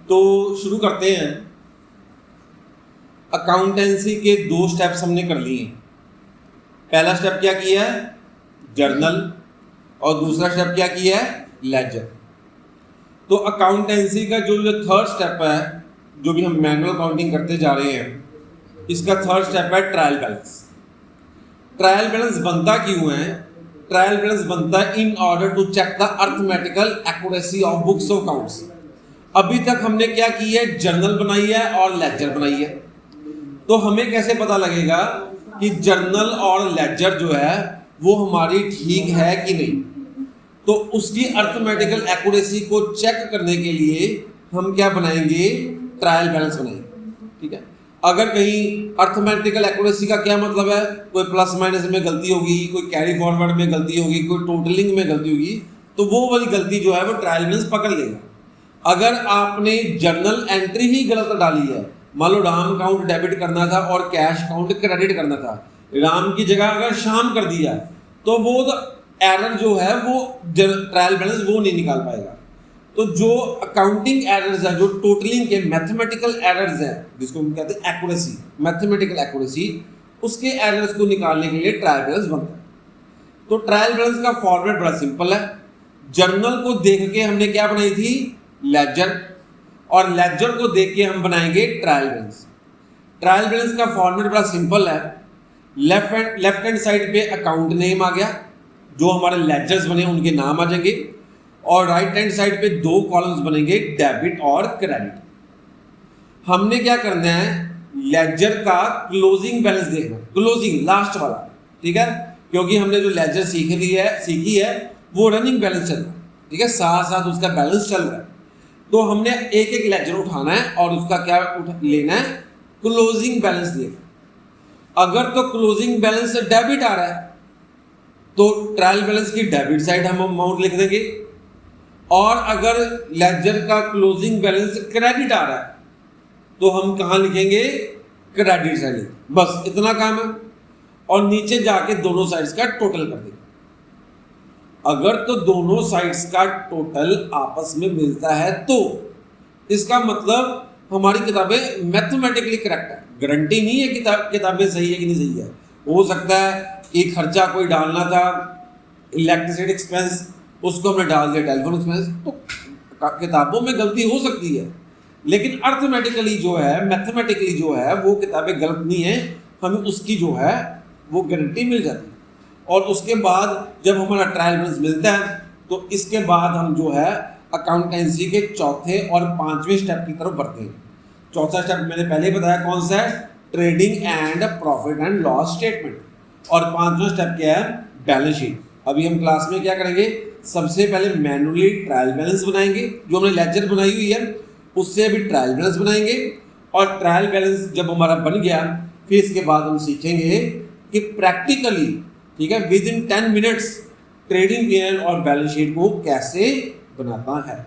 तो शुरू करते हैं। अकाउंटेंसी के 2 स्टेप्स हमने कर लिए। पहला स्टेप क्या किया है? जर्नल। और दूसरा स्टेप क्या किया है? लेजर। तो अकाउंटेंसी का जो थर्ड स्टेप है, जो भी हम मैनुअल अकाउंटिंग करते जा रहे हैं, इसका थर्ड स्टेप है ट्रायल बैलेंस। ट्रायल बैलेंस बनता क्यों है? ट्रायल बैलेंस बनता है in order to check the arithmetical accuracy of books of accounts. अभी तक हमने क्या किया है? जर्नल बनाई है और लेजर बनाई है। तो हमें कैसे पता लगेगा कि जर्नल और लेजर जो है वो हमारी ठीक है कि नहीं? तो उसकी अर्थमेटिकल एक्यूरेसी को चेक करने के लिए हम क्या बनाएंगे? ट्रायल बैलेंस बनाएंगे। ठीक है। अगर कहीं अर्थमेटिकल एक्यूरेसी का क्या मतलब है? कोई प्लस माइनस में गलती होगी, कोई कैरी फॉरवर्ड में गलती होगी, कोई टोटलिंग में गलती होगी, तो वो वाली गलती जो है वो ट्रायल बैलेंस पकड़ लेगा। अगर आपने जर्नल एंट्री ही गलत डाली है, मान लो राम काउंट डेबिट करना था और कैश काउंट क्रेडिट करना था, राम की जगह अगर शाम कर दिया, तो वो एरर जो है वो ट्रायल बैलेंस वो नहीं निकाल पाएगा। तो जो अकाउंटिंग एरर्स है, जो टोटलिंग के मैथमेटिकल एरर्स हैं, जिसको हम कहते हैं एक्यूरेसी, मैथमेटिकल एक्यूरेसी, उसके एरर्स को निकालने के लिए ट्रायल बैलेंस बनता है। तो ट्रायल बैलेंस का फॉर्मेट बड़ा सिंपल है। जर्नल को देख के हमने क्या बनाई थी? लेजर। और लेजर को देख के हम बनाएंगे ट्रायल बैलेंस। ट्रायल बैलेंस का फॉर्मेट बड़ा सिंपल है। लेफ्ट हैंड साइड पे अकाउंट नेम आ गया, जो हमारे लेजर्स बने उनके नाम आ जाएंगे, और राइट हैंड साइड पे 2 कॉलम्स बनेंगे, डेबिट और क्रेडिट। हमने क्या करना है? लेजर का क्लोजिंग बैलेंस देखना, क्लोजिंग लास्ट वाला। ठीक है, क्योंकि हमने जो लेजर सीखी है वो रनिंग बैलेंस चल रहा है। ठीक है, साथ साथ उसका बैलेंस चल रहा है। तो हमने एक एक लेजर उठाना है और उसका क्या लेना है? क्लोजिंग बैलेंस लेना। अगर तो क्लोजिंग बैलेंस से डेबिट आ रहा है तो ट्रायल बैलेंस की डेबिट साइड हम अमाउंट लिख देंगे, और अगर लेजर का क्लोजिंग बैलेंस क्रेडिट आ रहा है तो हम कहाँ लिखेंगे? Credit side. बस इतना काम है। और नीचे जाके दोनों साइड्स का टोटल कर देंगे। अगर तो दोनों साइड्स का टोटल आपस में मिलता है तो इसका मतलब हमारी किताबें मैथमेटिकली करेक्ट है। गारंटी नहीं है किताबें सही है कि नहीं सही है। हो सकता है कि खर्चा कोई डालना था, इलेक्ट्रिसिटी एक्सपेंस, उसको हमने डाल दिया टेलीफोन एक्सपेंस, तो किताबों में गलती हो सकती है, लेकिन अर्थमेटिकली जो है, मैथमेटिकली जो है, वो किताबें गलत नहीं है। हमें उसकी जो है वो गारंटी मिल जाती है। और उसके बाद जब हमारा ट्रायल बैलेंस मिलता है तो इसके बाद हम जो है अकाउंटेंसी के चौथे और 5वें स्टेप की तरफ बढ़ते हैं। चौथा स्टेप मैंने पहले ही बताया कौन सा है? Trading and profit and loss statement. और 5वां स्टेप क्या है? Balance sheet. अभी हम क्लास में क्या करेंगे? सबसे पहले मैनुअली ट्रायल बैलेंस बनाएंगे, जो हमने लेजर बनाई हुई है उससे अभी ट्रायल बैलेंस बनाएंगे। और ट्रायल बैलेंस जब हमारा बन गया, फिर इसके बाद हम सीखेंगे कि प्रैक्टिकली, ठीक है, with in 10 minutes trading PNL और बैलेंस शीट को कैसे बनाता है।